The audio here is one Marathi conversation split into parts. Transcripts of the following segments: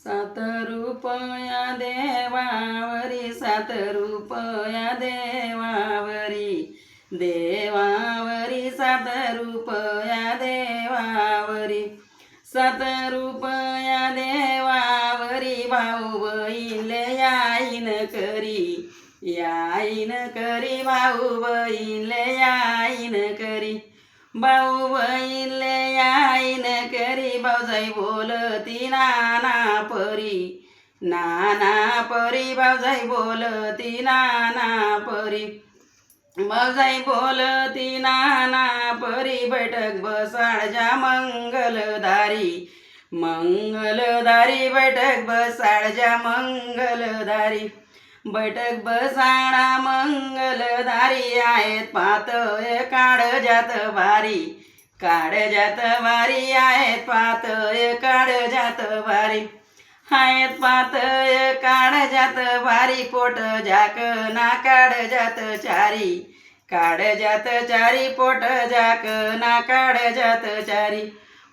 सात रुपया देवावरी, सात रुपया देवावरी, देवावरी सात रुपया देवावरी, सात रुपया देवावरी, भाऊ बहिणले याईन करी, याईन करी, भाऊ बहिणले याईन करी, भाऊ बहिणले याईन करी, भाऊजाई बोलती नाना परी, नाना परी, भाऊजाई बोलती नाना परी, भाऊजाई बोलती नाना परी, बैठक बसाळजा मंगलदारी, मंगलदारी, बैठक बसाळजा मंगलदारी, बैठक बसाळा मंगलदारी, आहेत पातळ काळजात भारी, काळजात भारी, आहेत पातळ काळजात भारी, आहेत पातळ काळजात भारी, पोट झाकना काळजात चारी, काळजात चारी, पोट झाकना काळजात चारी,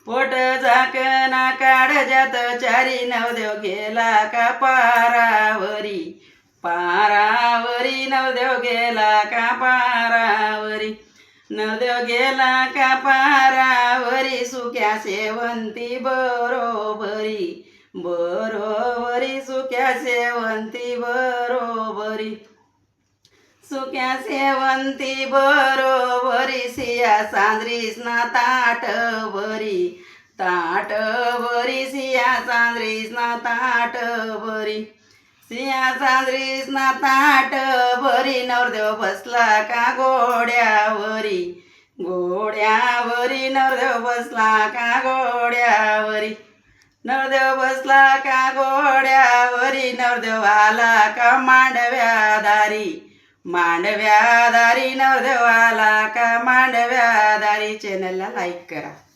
पोट झाकना काळजात चारी, नवदेव गेला का पारावरी, पारावरी, नवदेव गेला का पारावरी, नवदेव गेला का पारावरी, सुक्या शेवंती बरोबरी, बरोबरी, सुक्या शेवंती बरोबरी, सुक्या शेवंती बरोबरी, सिया सांजरीसना ताट बरी, ताट बरी, सिया सांजरीसना ताट बरी, सिया सांजरीसना ताट बरी, नवरदेव बसला का घोड्यावरी, घोड्यावरी, नवरदेव बसला का घोड्यावरी, नवरदेव बसला का घोड्यावरी, नवरदेव आला का मांडव्यादारी, मांडव्यादारी, नवरदेव आला का मांडव्यादारी. चॅनलला लाईक करा.